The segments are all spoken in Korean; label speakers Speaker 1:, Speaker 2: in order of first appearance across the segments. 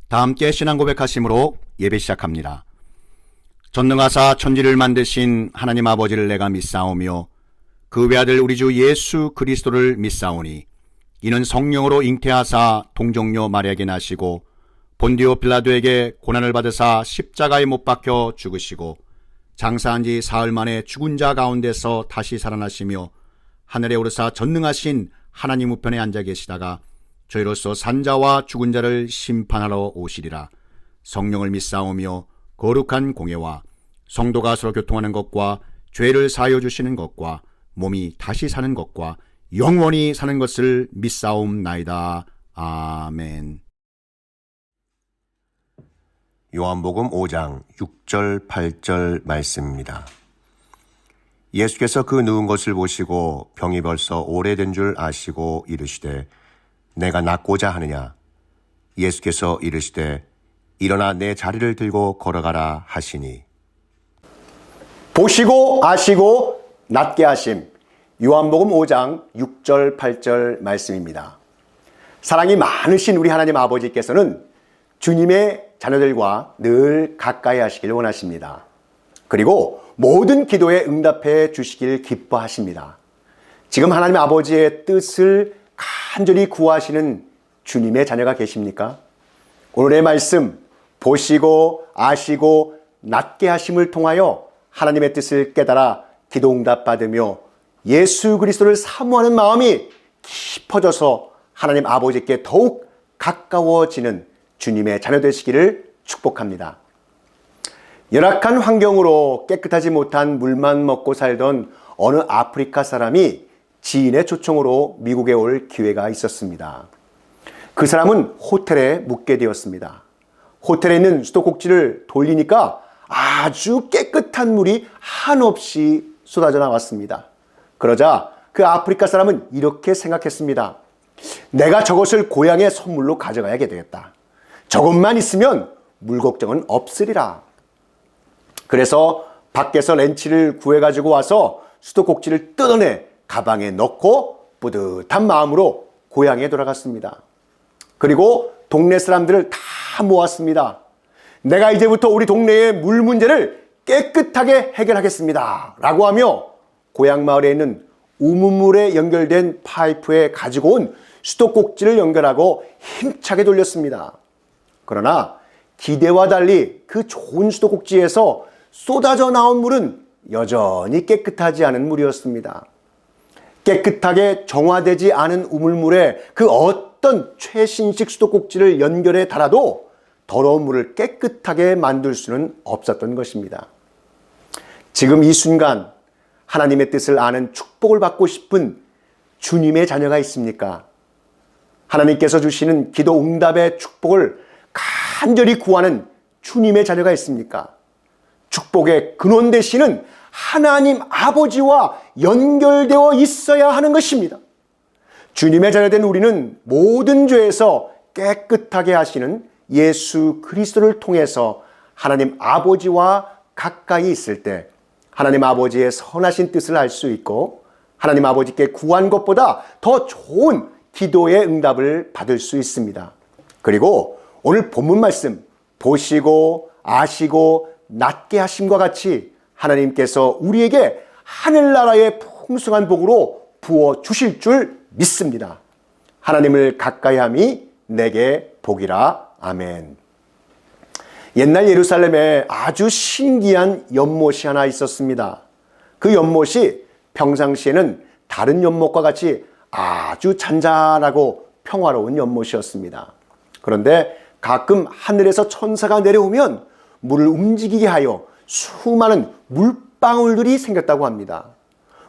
Speaker 1: 다 함께 신앙 고백하심으로 예배 시작합니다. 전능하사 천지를 만드신 하나님 아버지를 내가 믿사오며 그 외아들 우리 주 예수 그리스도를 믿사오니 이는 성령으로 잉태하사 동정녀 마리아에게 나시고 본디오 빌라도에게 고난을 받으사 십자가에 못 박혀 죽으시고 장사한 지 사흘 만에 죽은 자 가운데서 다시 살아나시며 하늘에 오르사 전능하신 하나님 우편에 앉아 계시다가 저희로서 산자와 죽은 자를 심판하러 오시리라. 성령을 믿사오며 거룩한 공예와 성도가 서로 교통하는 것과 죄를 사하여 주시는 것과 몸이 다시 사는 것과 영원히 사는 것을 믿사옵나이다. 아멘.
Speaker 2: 요한복음 5장 6절 8절 말씀입니다. 예수께서 그 누운 것을 보시고 병이 벌써 오래된 줄 아시고 이르시되 내가 낫고자 하느냐. 예수께서 이르시되 일어나 내 자리를 들고 걸어가라 하시니.
Speaker 3: 보시고 아시고 낫게 하심. 요한복음 5장 6절 8절 말씀입니다. 사랑이 많으신 우리 하나님 아버지께서는 주님의 자녀들과 늘 가까이 하시길 원하십니다. 그리고 모든 기도에 응답해 주시길 기뻐하십니다. 지금 하나님 아버지의 뜻을 간절히 구하시는 주님의 자녀가 계십니까? 오늘의 말씀 보시고 아시고 낫게 하심을 통하여 하나님의 뜻을 깨달아 기도 응답 받으며 예수 그리스도를 사모하는 마음이 깊어져서 하나님 아버지께 더욱 가까워지는 주님의 자녀 되시기를 축복합니다. 열악한 환경으로 깨끗하지 못한 물만 먹고 살던 어느 아프리카 사람이 지인의 초청으로 미국에 올 기회가 있었습니다. 그 사람은 호텔에 묵게 되었습니다. 호텔에 있는 수도꼭지를 돌리니까 아주 깨끗한 물이 한없이 쏟아져 나왔습니다. 그러자 그 아프리카 사람은 이렇게 생각했습니다. 내가 저것을 고향에 선물로 가져가야 되겠다. 저것만 있으면 물 걱정은 없으리라. 그래서 밖에서 렌치를 구해가지고 와서 수도꼭지를 뜯어내 가방에 넣고 뿌듯한 마음으로 고향에 돌아갔습니다. 그리고 동네 사람들을 다 모았습니다. 내가 이제부터 우리 동네의 물 문제를 깨끗하게 해결하겠습니다. 라고 하며 고향 마을에 있는 우물물에 연결된 파이프에 가지고 온 수도꼭지를 연결하고 힘차게 돌렸습니다. 그러나 기대와 달리 그 좋은 수도꼭지에서 쏟아져 나온 물은 여전히 깨끗하지 않은 물이었습니다. 깨끗하게 정화되지 않은 우물물에 그 어떤 최신식 수도꼭지를 연결해 달아도 더러운 물을 깨끗하게 만들 수는 없었던 것입니다. 지금 이 순간 하나님의 뜻을 아는 축복을 받고 싶은 주님의 자녀가 있습니까? 하나님께서 주시는 기도 응답의 축복을 간절히 구하는 주님의 자녀가 있습니까? 축복의 근원 되시는 하나님 아버지와 연결되어 있어야 하는 것입니다. 주님의 자녀된 우리는 모든 죄에서 깨끗하게 하시는 예수 그리스도를 통해서 하나님 아버지와 가까이 있을 때 하나님 아버지의 선하신 뜻을 알 수 있고 하나님 아버지께 구한 것보다 더 좋은 기도의 응답을 받을 수 있습니다. 그리고 오늘 본문 말씀 보시고 아시고 낫게 하심과 같이 하나님께서 우리에게 하늘나라의 풍성한 복으로 부어 주실 줄 믿습니다. 하나님을 가까이함이 내게 복이라. 아멘. 옛날 예루살렘에 아주 신기한 연못이 하나 있었습니다. 그 연못이 평상시에는 다른 연못과 같이 아주 잔잔하고 평화로운 연못이었습니다. 그런데 가끔 하늘에서 천사가 내려오면 물을 움직이게 하여 수많은 물방울들이 생겼다고 합니다.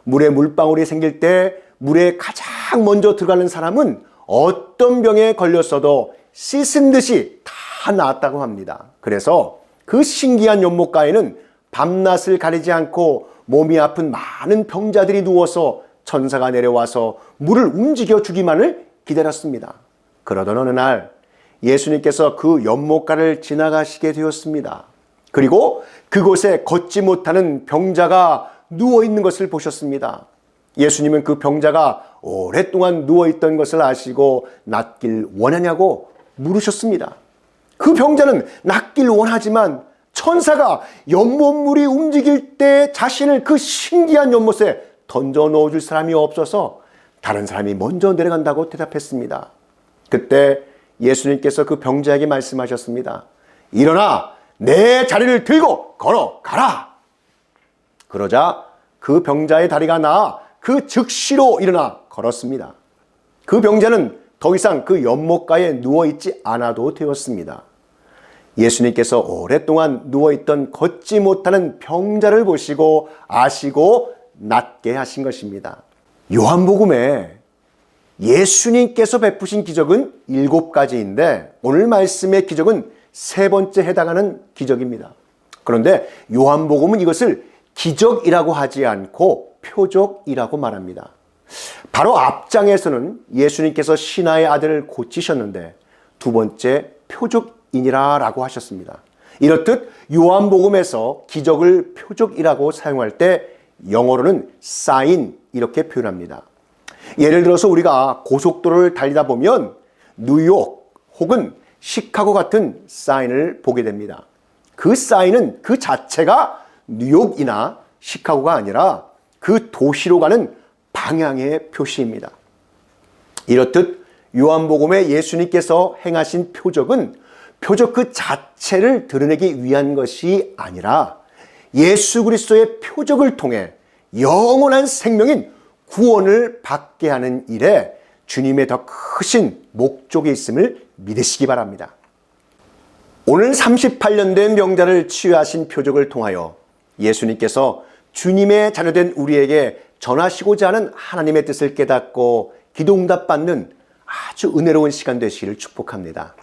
Speaker 3: 물에 물방울이 생길 때 물에 가장 먼저 들어가는 사람은 어떤 병에 걸렸어도 씻은 듯이 다 나았다고 합니다. 그래서 그 신기한 연못가에는 밤낮을 가리지 않고 몸이 아픈 많은 병자들이 누워서 천사가 내려와서 물을 움직여 주기만을 기다렸습니다. 그러던 어느 날 예수님께서 그 연못가를 지나가시게 되었습니다. 그리고 그곳에 걷지 못하는 병자가 누워있는 것을 보셨습니다. 예수님은 그 병자가 오랫동안 누워있던 것을 아시고 낫길 원하냐고 물으셨습니다. 그 병자는 낫길 원하지만 천사가 연못물이 움직일 때 자신을 그 신기한 연못에 던져 넣어줄 사람이 없어서 다른 사람이 먼저 내려간다고 대답했습니다. 그때 예수님께서 그 병자에게 말씀하셨습니다. 일어나 내 자리를 들고 걸어가라. 그러자 그 병자의 다리가 나아 그 즉시로 일어나 걸었습니다. 그 병자는 더 이상 그 연못가에 누워있지 않아도 되었습니다. 예수님께서 오랫동안 누워있던 걷지 못하는 병자를 보시고 아시고 낫게 하신 것입니다. 요한복음에 예수님께서 베푸신 기적은 7가지인데 오늘 말씀의 기적은 3번째 해당하는 기적입니다. 그런데 요한복음은 이것을 기적이라고 하지 않고 표적이라고 말합니다. 바로 앞장에서는 예수님께서 신하의 아들을 고치셨는데 2번째 표적이니라라고 하셨습니다. 이렇듯 요한복음에서 기적을 표적이라고 사용할 때 영어로는 sign 이렇게 표현합니다. 예를 들어서 우리가 고속도로를 달리다 보면 뉴욕 혹은 시카고 같은 사인을 보게 됩니다. 그 사인은 그 자체가 뉴욕이나 시카고가 아니라 그 도시로 가는 방향의 표시입니다. 이렇듯 요한복음에 예수님께서 행하신 표적은 표적 그 자체를 드러내기 위한 것이 아니라 예수 그리스도의 표적을 통해 영원한 생명인 구원을 받게 하는 일에 주님의 더 크신 목적이 있음을 믿으시기 바랍니다. 오늘 38년 된 병자를 치유하신 표적을 통하여 예수님께서 주님의 자녀된 우리에게 전하시고자 하는 하나님의 뜻을 깨닫고 기도응답 받는 아주 은혜로운 시간 되시기를 축복합니다.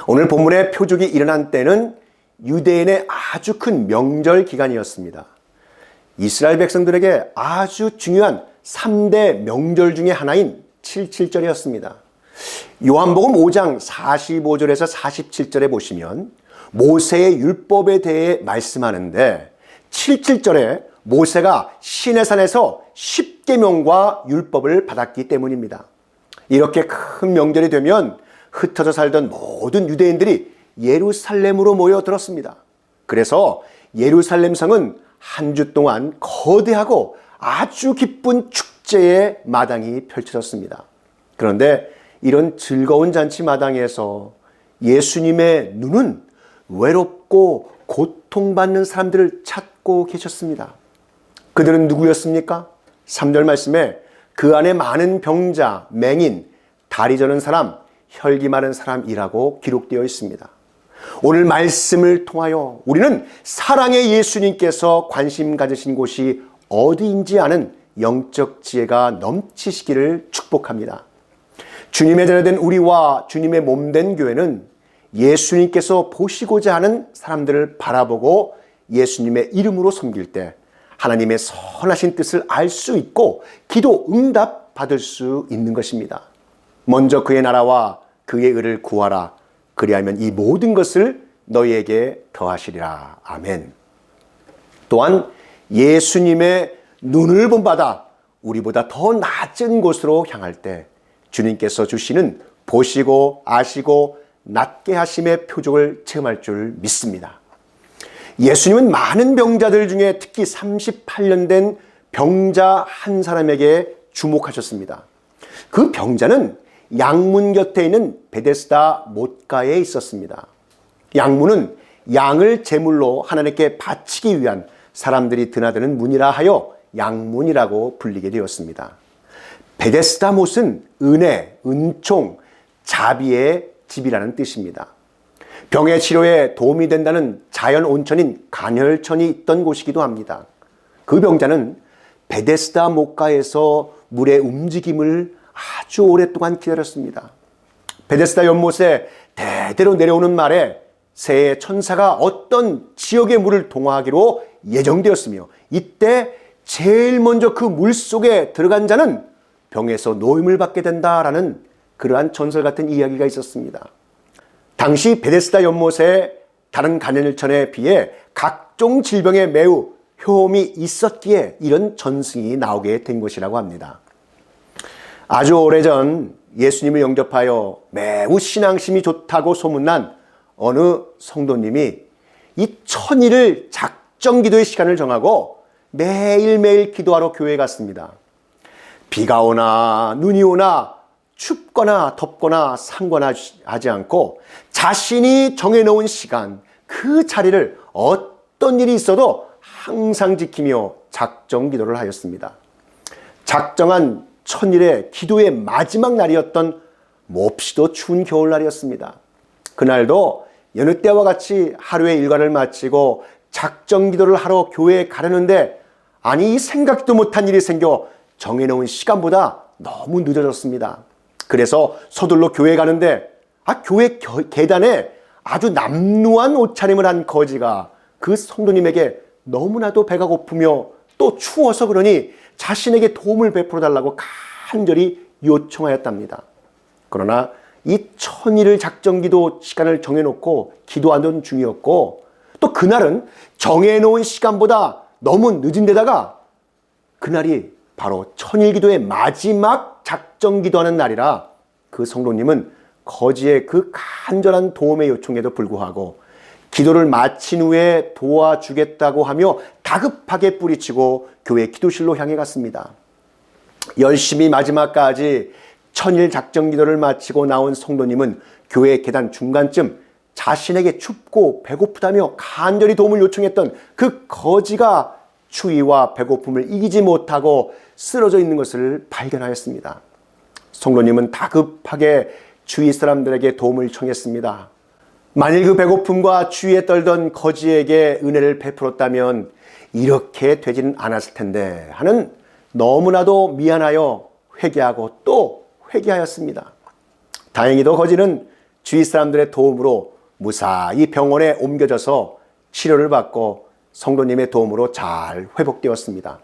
Speaker 3: 오늘 본문의 표적이 일어난 때는 유대인의 아주 큰 명절 기간이었습니다. 이스라엘 백성들에게 아주 중요한 3대 명절 중에 하나인 7.7절이었습니다. 요한복음 5장 45절에서 47절에 보시면 모세의 율법에 대해 말씀하는데 7.7절에 모세가 시내산에서 10계명과 율법을 받았기 때문입니다. 이렇게 큰 명절이 되면 흩어져 살던 모든 유대인들이 예루살렘으로 모여들었습니다. 그래서 예루살렘 성은 한 주 동안 거대하고 아주 기쁜 축제의 마당이 펼쳐졌습니다. 그런데 이런 즐거운 잔치 마당에서 예수님의 눈은 외롭고 고통받는 사람들을 찾고 계셨습니다. 그들은 누구였습니까? 3절 말씀에 그 안에 많은 병자, 맹인, 다리 저는 사람, 혈기 마른 사람이라고 기록되어 있습니다. 오늘 말씀을 통하여 우리는 사랑의 예수님께서 관심 가지신 곳이 어디인지 아는 영적 지혜가 넘치시기를 축복합니다. 주님의 자녀된 우리와 주님의 몸된 교회는 예수님께서 보시고자 하는 사람들을 바라보고 예수님의 이름으로 섬길 때 하나님의 선하신 뜻을 알 수 있고 기도 응답 받을 수 있는 것입니다. 먼저 그의 나라와 그의 의를 구하라. 그리하면 이 모든 것을 너희에게 더하시리라. 아멘. 또한 예수님의 눈을 본받아 우리보다 더 낮은 곳으로 향할 때 주님께서 주시는 보시고 아시고 낫게 하심의 표적을 체험할 줄 믿습니다. 예수님은 많은 병자들 중에 특히 38년 된 병자 한 사람에게 주목하셨습니다. 그 병자는 양문 곁에 있는 베데스다 못가에 있었습니다. 양문은 양을 제물로 하나님께 바치기 위한 사람들이 드나드는 문이라 하여 양문이라고 불리게 되었습니다. 베데스다 못은 은혜, 은총, 자비의 집이라는 뜻입니다. 병의 치료에 도움이 된다는 자연 온천인 간혈천이 있던 곳이기도 합니다. 그 병자는 베데스다 못가에서 물의 움직임을 아주 오랫동안 기다렸습니다. 베데스다 연못에 대대로 내려오는 말에 새해 천사가 어떤 지역의 물을 동화하기로 예정되었으며 이때 제일 먼저 그 물 속에 들어간 자는 병에서 노임을 받게 된다라는 그러한 전설 같은 이야기가 있었습니다. 당시 베데스다 연못에 다른 간혈천에 비해 각종 질병에 매우 효험이 있었기에 이런 전승이 나오게 된 것이라고 합니다. 아주 오래전 예수님을 영접하여 매우 신앙심이 좋다고 소문난 어느 성도님이 이 천일을 작정기도의 시간을 정하고 매일매일 기도하러 교회에 갔습니다. 비가 오나 눈이 오나 춥거나 덥거나 상관하지 않고 자신이 정해놓은 시간, 그 자리를 어떤 일이 있어도 항상 지키며 작정기도를 하였습니다. 작정한 천일의 기도의 마지막 날이었던 몹시도 추운 겨울날이었습니다. 그날도 여느 때와 같이 하루의 일과를 마치고 작정기도를 하러 교회에 가려는데 아니 생각도 못한 일이 생겨 정해놓은 시간보다 너무 늦어졌습니다. 그래서 서둘러 교회에 가는데 교회 계단에 아주 남루한 옷차림을 한 거지가 그 성도님에게 너무나도 배가 고프며 또 추워서 그러니 자신에게 도움을 베풀어 달라고 간절히 요청하였답니다. 그러나 이 천일을 작정기도 시간을 정해놓고 기도하던 중이었고 또 그날은 정해놓은 시간보다 너무 늦은 데다가 그날이 바로 천일기도의 마지막 작정기도하는 날이라 그 성도님은 거지의 그 간절한 도움의 요청에도 불구하고 기도를 마친 후에 도와주겠다고 하며 다급하게 뿌리치고 교회 기도실로 향해 갔습니다. 열심히 마지막까지 천일 작정기도를 마치고 나온 성도님은 교회 계단 중간쯤 자신에게 춥고 배고프다며 간절히 도움을 요청했던 그 거지가 추위와 배고픔을 이기지 못하고 쓰러져 있는 것을 발견하였습니다. 성도님은 다급하게 주위 사람들에게 도움을 청했습니다. 만일 그 배고픔과 추위에 떨던 거지에게 은혜를 베풀었다면 이렇게 되지는 않았을 텐데 하는 너무나도 미안하여 회개하고 또 회개하였습니다. 다행히도 거지는 주위 사람들의 도움으로 무사히 병원에 옮겨져서 치료를 받고 성도님의 도움으로 잘 회복되었습니다.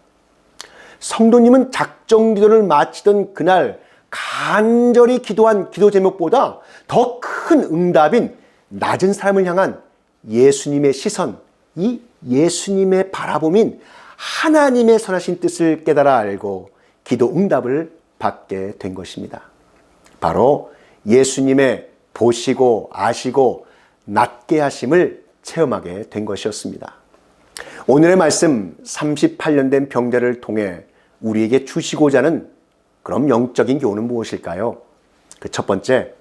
Speaker 3: 성도님은 작정기도를 마치던 그날 간절히 기도한 기도 제목보다 더 큰 응답인 낮은 사람을 향한 예수님의 시선, 이 예수님의 바라봄인 하나님의 선하신 뜻을 깨달아 알고 기도 응답을 받게 된 것입니다. 바로 예수님의 보시고 아시고 낫게 하심을 체험하게 된 것이었습니다. 오늘의 말씀 38년 된 병자를 통해 우리에게 주시고자 하는 그럼 영적인 교훈은 무엇일까요? 그 첫 번째,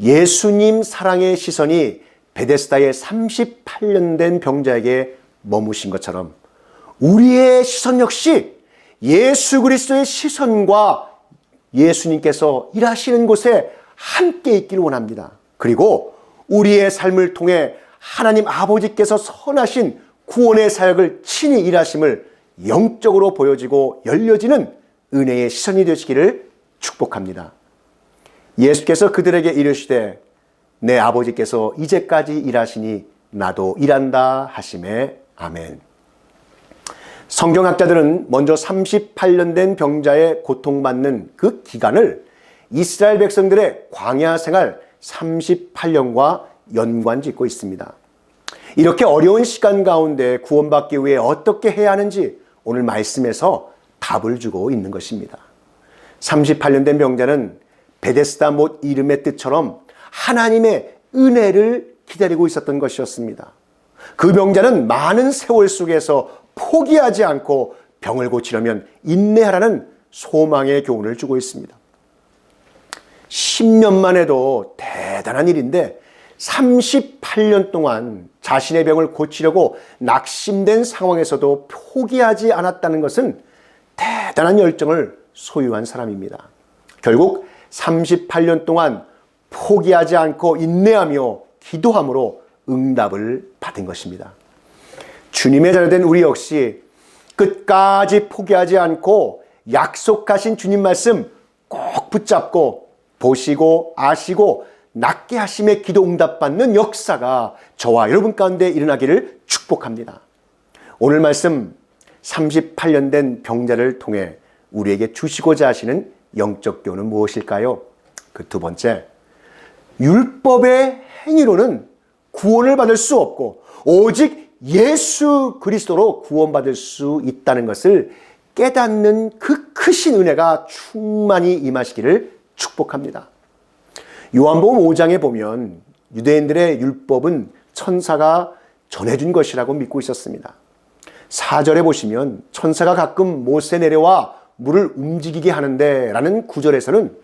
Speaker 3: 예수님 사랑의 시선이 베데스다의 38년 된 병자에게 머무신 것처럼 우리의 시선 역시 예수 그리스도의 시선과 예수님께서 일하시는 곳에 함께 있기를 원합니다. 그리고 우리의 삶을 통해 하나님 아버지께서 선하신 구원의 사역을 친히 일하심을 영적으로 보여지고 열려지는 은혜의 시선이 되시기를 축복합니다. 예수께서 그들에게 이르시되 내 아버지께서 이제까지 일하시니 나도 일한다 하시매 아멘. 성경학자들은 먼저 38년 된 병자의 고통받는 그 기간을 이스라엘 백성들의 광야 생활 38년과 연관짓고 있습니다. 이렇게 어려운 시간 가운데 구원받기 위해 어떻게 해야 하는지 오늘 말씀에서 답을 주고 있는 것입니다. 38년 된 병자는 베데스다 못 이름의 뜻처럼 하나님의 은혜를 기다리고 있었던 것이었습니다. 그 병자는 많은 세월 속에서 포기하지 않고 병을 고치려면 인내하라는 소망의 교훈을 주고 있습니다. 10년만 해도 대단한 일인데 38년 동안 자신의 병을 고치려고 낙심된 상황에서도 포기하지 않았다는 것은 대단한 열정을 소유한 사람입니다. 결국 38년 동안 포기하지 않고 인내하며 기도함으로 응답을 받은 것입니다. 주님의 자녀된 우리 역시 끝까지 포기하지 않고 약속하신 주님 말씀 꼭 붙잡고 보시고 아시고 낫게 하심의 기도 응답받는 역사가 저와 여러분 가운데 일어나기를 축복합니다. 오늘 말씀 38년 된 병자를 통해 우리에게 주시고자 하시는 영적 교훈은 무엇일까요? 그 두 번째, 율법의 행위로는 구원을 받을 수 없고 오직 예수 그리스도로 구원받을 수 있다는 것을 깨닫는 그 크신 은혜가 충만히 임하시기를 축복합니다. 요한복음 5장에 보면 유대인들의 율법은 천사가 전해준 것이라고 믿고 있었습니다. 4절에 보시면 천사가 가끔 모세 내려와 물을 움직이게 하는데 라는 구절에서는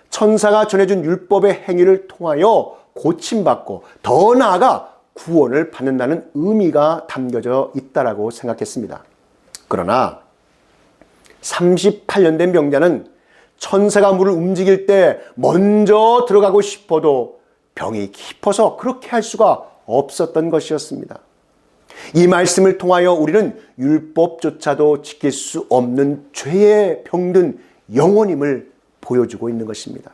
Speaker 3: 천사가 전해준 율법의 행위를 통하여 고침받고 더 나아가 구원을 받는다는 의미가 담겨져 있다라고 생각했습니다. 그러나 38년 된 병자는 천사가 물을 움직일 때 먼저 들어가고 싶어도 병이 깊어서 그렇게 할 수가 없었던 것이었습니다. 이 말씀을 통하여 우리는 율법조차도 지킬 수 없는 죄에 병든 영혼임을 보여주고 있는 것입니다.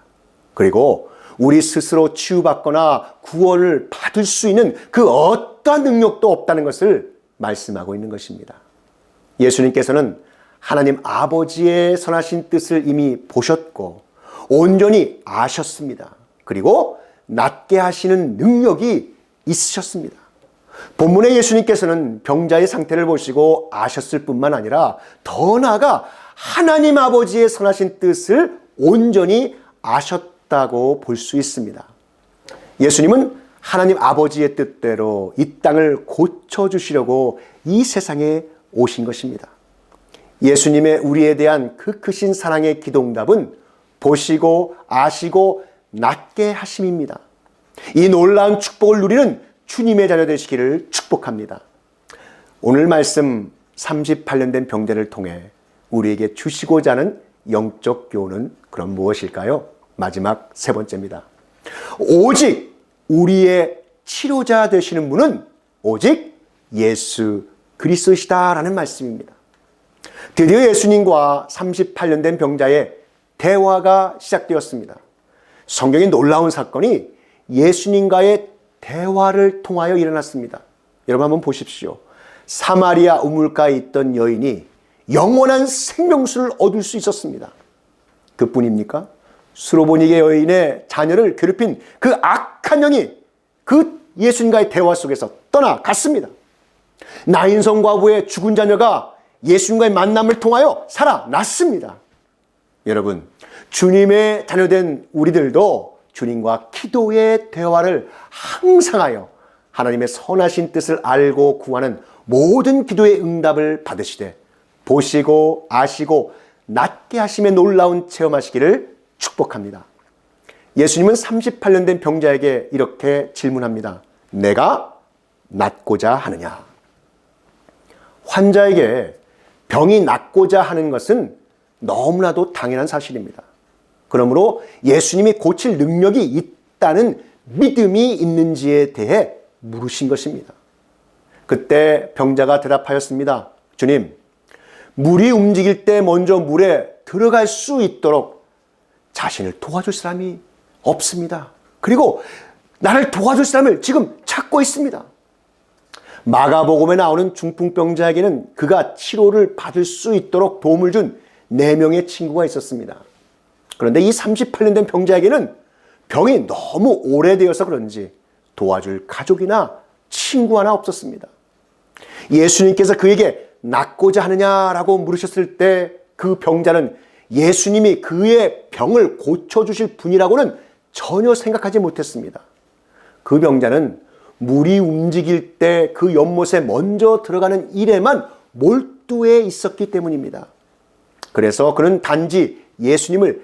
Speaker 3: 그리고 우리 스스로 치유받거나 구원을 받을 수 있는 그 어떠한 능력도 없다는 것을 말씀하고 있는 것입니다. 예수님께서는 하나님 아버지의 선하신 뜻을 이미 보셨고 온전히 아셨습니다. 그리고 낫게 하시는 능력이 있으셨습니다. 본문의 예수님께서는 병자의 상태를 보시고 아셨을 뿐만 아니라 더 나아가 하나님 아버지의 선하신 뜻을 온전히 아셨다고 볼 수 있습니다. 예수님은 하나님 아버지의 뜻대로 이 땅을 고쳐주시려고 이 세상에 오신 것입니다. 예수님의 우리에 대한 그 크신 사랑의 기도응답은 보시고 아시고 낫게 하심입니다. 이 놀라운 축복을 누리는 주님의 자녀 되시기를 축복합니다. 오늘 말씀 38년 된 병자를 통해 우리에게 주시고자 하는 영적 교훈은 그럼 무엇일까요? 마지막 세 번째입니다. 오직 우리의 치료자 되시는 분은 오직 예수 그리스도시다라는 말씀입니다. 드디어 예수님과 38년 된 병자의 대화가 시작되었습니다. 성경의 놀라운 사건이 예수님과의 대화를 통하여 일어났습니다. 여러분 한번 보십시오. 사마리아 우물가에 있던 여인이 영원한 생명수를 얻을 수 있었습니다. 그뿐입니까? 수로보니게 여인의 자녀를 괴롭힌 그 악한 영이 그 예수님과의 대화 속에서 떠나갔습니다. 나인성 과부의 죽은 자녀가 예수님과의 만남을 통하여 살아났습니다. 여러분, 주님의 자녀된 우리들도 주님과 기도의 대화를 항상 하여 하나님의 선하신 뜻을 알고 구하는 모든 기도의 응답을 받으시되 보시고 아시고 낫게 하심의 놀라운 체험하시기를 축복합니다. 예수님은 38년 된 병자에게 이렇게 질문합니다. 내가 낫고자 하느냐? 환자에게 병이 낫고자 하는 것은 너무나도 당연한 사실입니다. 그러므로 예수님이 고칠 능력이 있다는 믿음이 있는지에 대해 물으신 것입니다. 그때 병자가 대답하였습니다. 주님, 물이 움직일 때 먼저 물에 들어갈 수 있도록 자신을 도와줄 사람이 없습니다. 그리고 나를 도와줄 사람을 지금 찾고 있습니다. 마가복음에 나오는 중풍병자에게는 그가 치료를 받을 수 있도록 도움을 준 4명의 친구가 있었습니다. 그런데 이 38년 된 병자에게는 병이 너무 오래되어서 그런지 도와줄 가족이나 친구 하나 없었습니다. 예수님께서 그에게 낫고자 하느냐라고 물으셨을 때 그 병자는 예수님이 그의 병을 고쳐주실 분이라고는 전혀 생각하지 못했습니다. 그 병자는 물이 움직일 때 그 연못에 먼저 들어가는 일에만 몰두해 있었기 때문입니다. 그래서 그는 단지 예수님을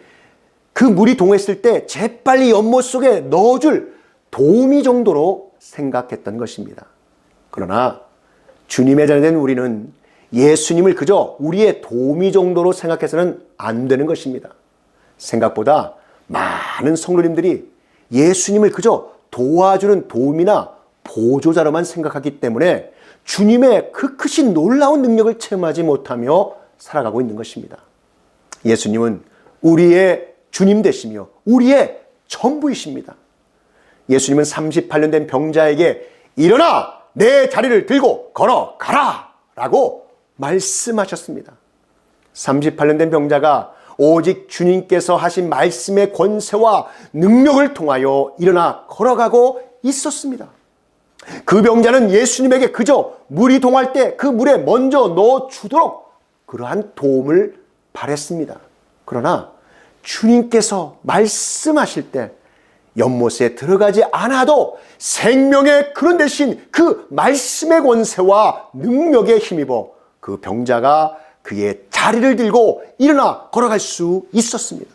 Speaker 3: 그 물이 동했을 때 재빨리 연못 속에 넣어줄 도우미 정도로 생각했던 것입니다. 그러나 주님의 자녀된 우리는 예수님을 그저 우리의 도우미 정도로 생각해서는 안 되는 것입니다. 생각보다 많은 성도님들이 예수님을 그저 도와주는 도우미나 보조자로만 생각하기 때문에 주님의 그 크신 놀라운 능력을 체험하지 못하며 살아가고 있는 것입니다. 예수님은 우리의 주님 되시며 우리의 전부이십니다. 예수님은 38년 된 병자에게 일어나 내 자리를 들고 걸어가라 라고 말씀하셨습니다. 38년 된 병자가 오직 주님께서 하신 말씀의 권세와 능력을 통하여 일어나 걸어가고 있었습니다. 그 병자는 예수님에게 그저 물이 동할 때 그 물에 먼저 넣어주도록 그러한 도움을 바랬습니다. 그러나 주님께서 말씀하실 때 연못에 들어가지 않아도 생명의 근원 되신 그 말씀의 권세와 능력에 힘입어 그 병자가 그의 자리를 들고 일어나 걸어갈 수 있었습니다.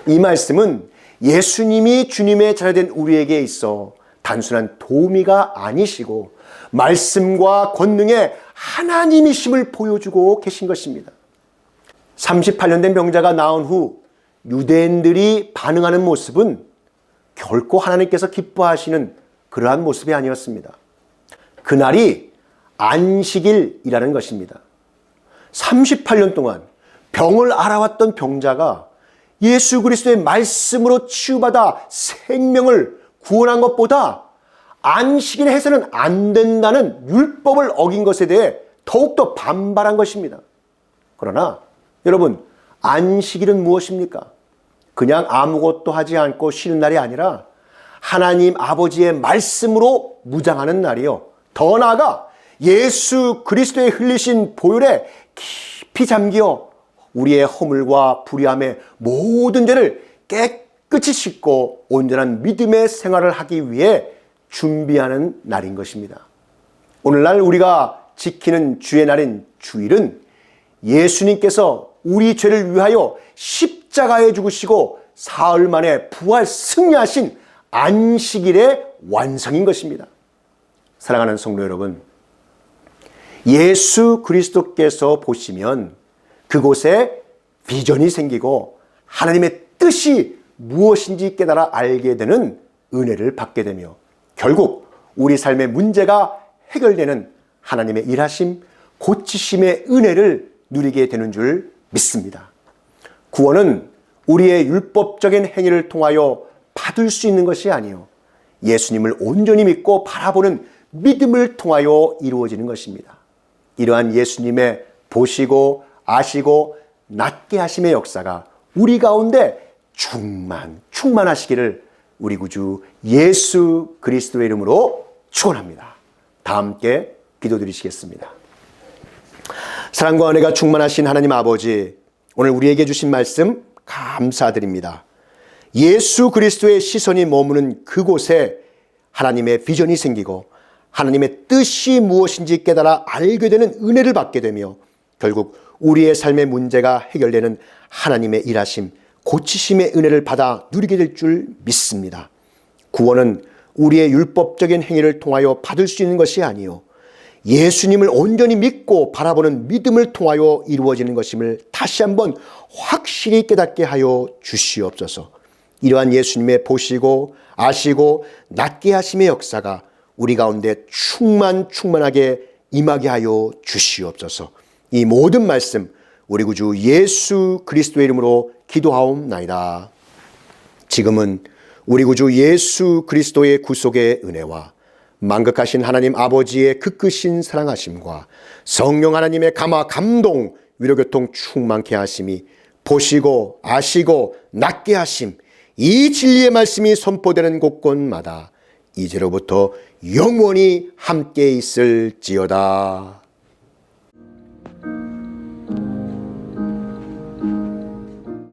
Speaker 3: 이 말씀은 예수님이 주님의 자녀된 우리에게 있어 단순한 도우미가 아니시고 말씀과 권능의 하나님이심을 보여주고 계신 것입니다. 38년 된 병자가 나온 후 유대인들이 반응하는 모습은 결코 하나님께서 기뻐하시는 그러한 모습이 아니었습니다. 그날이 안식일이라는 것입니다. 38년 동안 병을 앓아왔던 병자가 예수 그리스도의 말씀으로 치유받아 생명을 구원한 것보다 안식일에 해서는 안 된다는 율법을 어긴 것에 대해 더욱더 반발한 것입니다. 그러나 여러분, 안식일은 무엇입니까? 그냥 아무것도 하지 않고 쉬는 날이 아니라 하나님 아버지의 말씀으로 무장하는 날이요. 더 나아가 예수 그리스도의 흘리신 보혈에 깊이 잠겨 우리의 허물과 불의함의 모든 죄를 깨끗이 씻고 온전한 믿음의 생활을 하기 위해 준비하는 날인 것입니다. 오늘날 우리가 지키는 주의 날인 주일은 예수님께서 우리 죄를 위하여 십자가에 죽으시고 사흘 만에 부활 승리하신 안식일의 완성인 것입니다. 사랑하는 성도 여러분, 예수 그리스도께서 보시면 그곳에 비전이 생기고 하나님의 뜻이 무엇인지 깨달아 알게 되는 은혜를 받게 되며 결국 우리 삶의 문제가 해결되는 하나님의 일하심, 고치심의 은혜를 누리게 되는 줄 믿습니다. 구원은 우리의 율법적인 행위를 통하여 받을 수 있는 것이 아니요 예수님을 온전히 믿고 바라보는 믿음을 통하여 이루어지는 것입니다. 이러한 예수님의 보시고 아시고 낫게 하심의 역사가 우리 가운데 충만하시기를 우리 구주 예수 그리스도의 이름으로 축원합니다. 다 함께 기도드리시겠습니다. 사랑과 은혜가 충만하신 하나님 아버지, 오늘 우리에게 주신 말씀 감사드립니다. 예수 그리스도의 시선이 머무는 그곳에 하나님의 비전이 생기고 하나님의 뜻이 무엇인지 깨달아 알게 되는 은혜를 받게 되며 결국 우리의 삶의 문제가 해결되는 하나님의 일하심, 고치심의 은혜를 받아 누리게 될 줄 믿습니다. 구원은 우리의 율법적인 행위를 통하여 받을 수 있는 것이 아니요 예수님을 온전히 믿고 바라보는 믿음을 통하여 이루어지는 것임을 다시 한번 확실히 깨닫게 하여 주시옵소서. 이러한 예수님의 보시고 아시고 낫게 하심의 역사가 우리 가운데 충만하게 임하게 하여 주시옵소서. 이 모든 말씀 우리 구주 예수 그리스도의 이름으로 기도하옵나이다. 지금은 우리 구주 예수 그리스도의 구속의 은혜와 만극하신 하나님 아버지의 극크신 사랑하심과 성령 하나님의 감화 감동 위로교통 충만케 하심이 보시고 아시고 낫게 하심, 이 진리의 말씀이 선포되는 곳곳마다 이제로부터 영원히 함께 있을지어다.